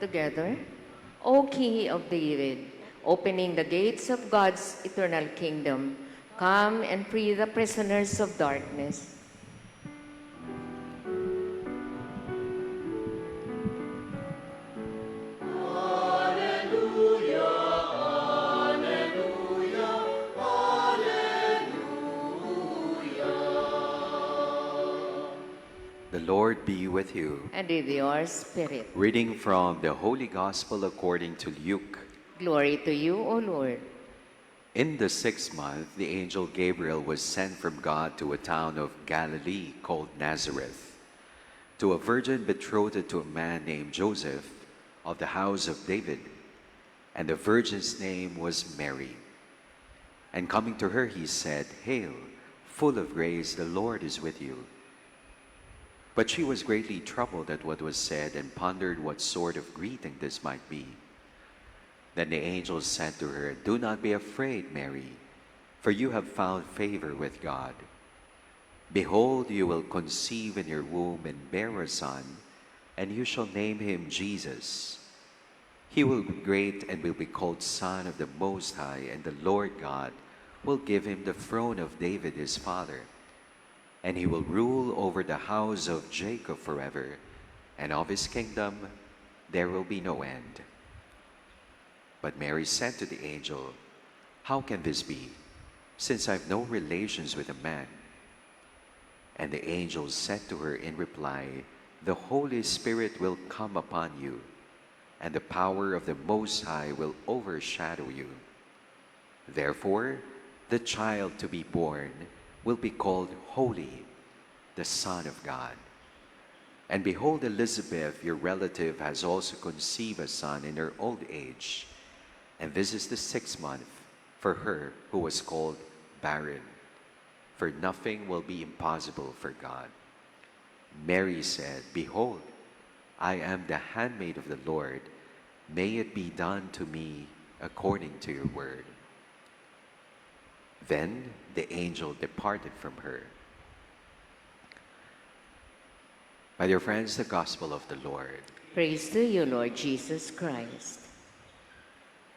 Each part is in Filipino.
together. O Key of David, opening the gates of God's eternal kingdom, come and free the prisoners of darkness. The Lord be with you. And with your spirit. Reading from the Holy Gospel according to Luke. Glory to you, O Lord. In the 6th month, the angel Gabriel was sent from God to a town of Galilee called Nazareth, to a virgin betrothed to a man named Joseph of the house of David, and the virgin's name was Mary. And coming to her, he said, "Hail, full of grace, the Lord is with you." But she was greatly troubled at what was said and pondered what sort of greeting this might be. Then the angel said to her, "Do not be afraid, Mary, for you have found favor with God. Behold, you will conceive in your womb and bear a son, and you shall name him Jesus. He will be great and will be called Son of the Most High, and the Lord God will give him the throne of David his father. And he will rule over the house of Jacob forever, and of his kingdom there will be no end." But Mary said to the angel, "How can this be, since I have no relations with a man?" And the angel said to her in reply, "The Holy Spirit will come upon you, and the power of the Most High will overshadow you. Therefore, the child to be born will be called Holy, the Son of God. And behold, Elizabeth, your relative, has also conceived a son in her old age, and this is the 6th month for her who was called barren. For nothing will be impossible for God." Mary said, "Behold, I am the handmaid of the Lord. May it be done to me according to your word." Then the angel departed from her. My dear friends, the Gospel of the Lord. Praise to you, Lord Jesus Christ.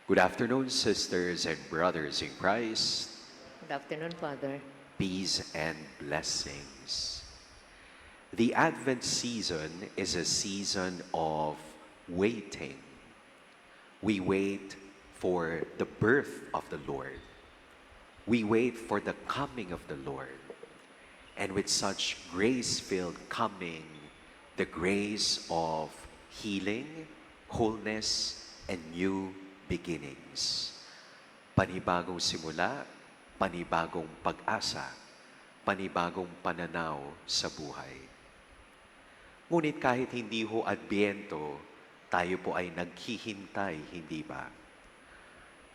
Good afternoon, sisters and brothers in Christ. Good afternoon, Father. Peace and blessings. The Advent season is a season of waiting. We wait for the birth of the Lord. We wait for the coming of the Lord. And with such grace-filled coming, the grace of healing, wholeness, and new beginnings. Panibagong simula, panibagong pag-asa, panibagong pananaw sa buhay. Ngunit kahit hindi ho Adbyento, tayo po ay naghihintay, hindi ba?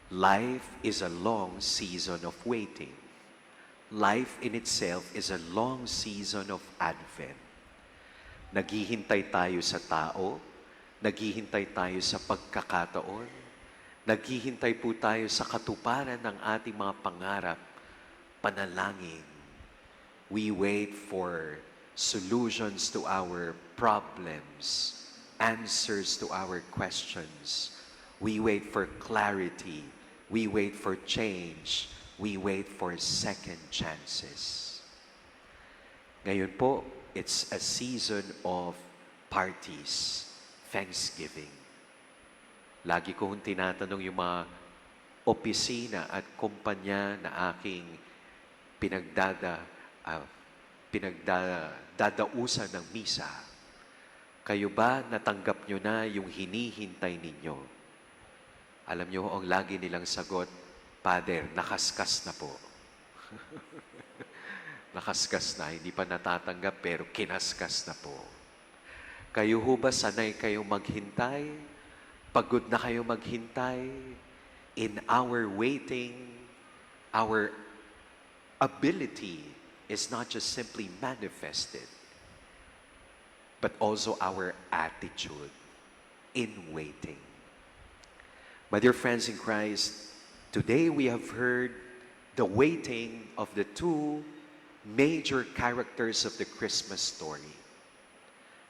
Life is a long season of waiting. Life in itself is a long season of Advent. Naghihintay tayo sa tao, naghihintay tayo sa pagkakataon, naghihintay po tayo sa katuparan ng ating mga pangarap, panalangin. We wait for solutions to our problems, answers to our questions. We wait for clarity. We wait for change. We wait for second chances. Ngayon po, it's a season of parties, Thanksgiving. Lagi kong tinatanong yung mga opisina at kumpanya na aking pinagdadausan ng misa. Kayo ba natanggap nyo na yung hinihintay ninyo? Alam nyo, ang lagi nilang sagot, "Father, nakaskas na po." Nakaskas na, hindi pa natatanggap pero kinaskas na po. Kayo ho ba sanay kayong maghintay? Pagod na kayo maghintay? In our waiting, our ability is not just simply manifested, but also our attitude in waiting. My dear friends in Christ, today we have heard the waiting of the two major characters of the Christmas story.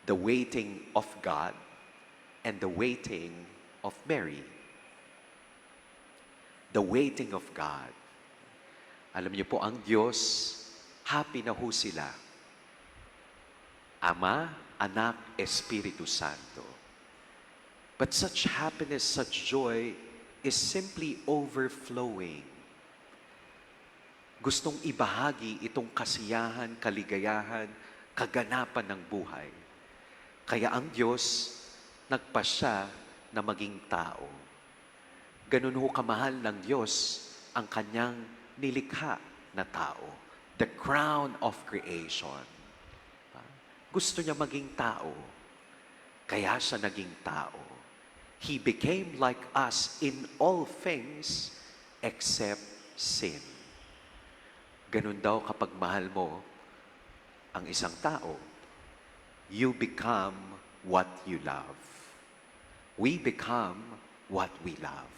The waiting of God and the waiting of Mary. The waiting of God. Alam niyo po, ang Diyos, happy na ho sila. Ama, Anak, Espiritu Santo. But such happiness, such joy is simply overflowing. Gustong ibahagi itong kasiyahan, kaligayahan, kaganapan ng buhay. Kaya ang Diyos, nagpasya na maging tao. Ganun ho kamahal ng Diyos ang kanyang nilikha na tao. The crown of creation. Gusto niya maging tao. Kaya siya naging tao. He became like us in all things except sin. Ganun daw kapag mahal mo ang isang tao, you become what you love. We become what we love.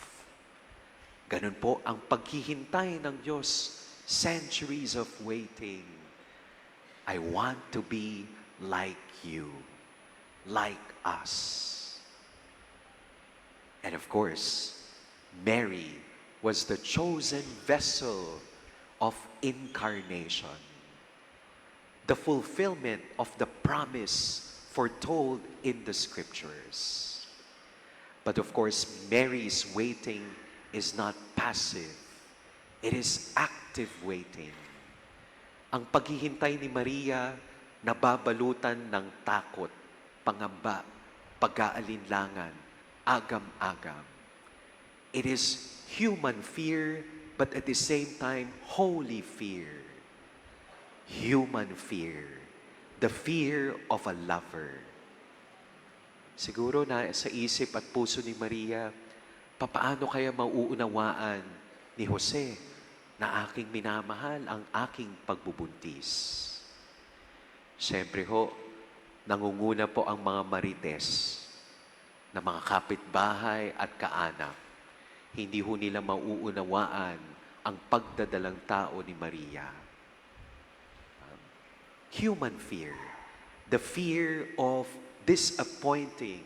Ganun po ang paghihintay ng Diyos, centuries of waiting. I want to be like you, like us. And of course, Mary was the chosen vessel of incarnation. The fulfillment of the promise foretold in the scriptures. But of course, Mary's waiting is not passive. It is active waiting. Ang paghihintay ni Maria nababalutan ng takot, pangamba, pag-aalinlangan, agam-agam. It is human fear, but at the same time, holy fear. Human fear. The fear of a lover. Siguro na sa isip at puso ni Maria, papaano kaya mauunawaan ni Jose na aking minamahal ang aking pagbubuntis? Siyempre ho, nangunguna po ang mga marites na mga kapitbahay at kaanak. Hindi ho nila mauunawaan ang pagdadalang tao ni Maria. Human fear. The fear of disappointing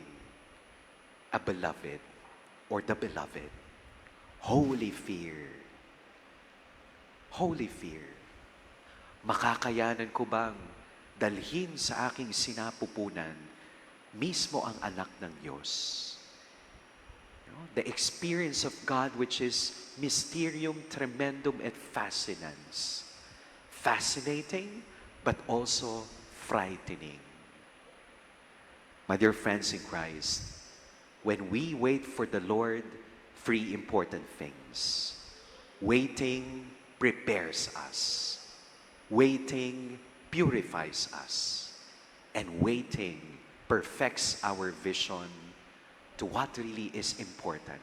a beloved or the beloved. Holy fear. Holy fear. Makakayanan ko bang dalhin sa aking sinapupunan mismo ang anak ng Diyos? The experience of God which is mysterium tremendum et fascinans. Fascinating, but also frightening. My dear friends in Christ, when we wait for the Lord, three important things. Waiting prepares us. Waiting purifies us. And waiting perfects our vision to what really is important.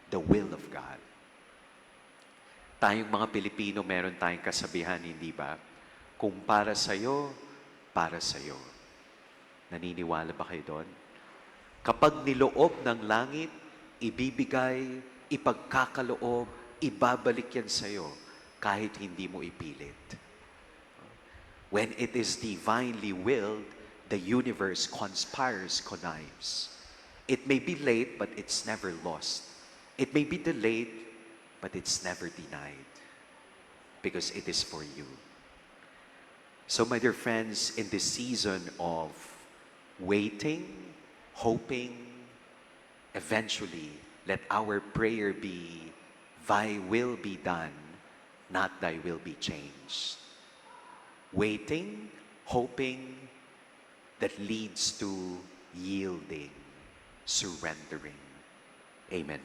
The will of God. Tayong mga Pilipino, meron tayong kasabihan, hindi ba? Kung para sa'yo, para sa'yo. Naniniwala ba kayo doon? Kapag niloob ng langit, ibibigay, ipagkakaloob, ibabalik yan sa'yo, kahit hindi mo ipilit. When it is divinely willed, the universe conspires, connives. It may be late, but it's never lost. It may be delayed, but it's never denied. Because it is for you. So, my dear friends, in this season of waiting, hoping, eventually, let our prayer be, Thy will be done, not Thy will be changed. Waiting, hoping, that leads to yielding, surrendering. Amen.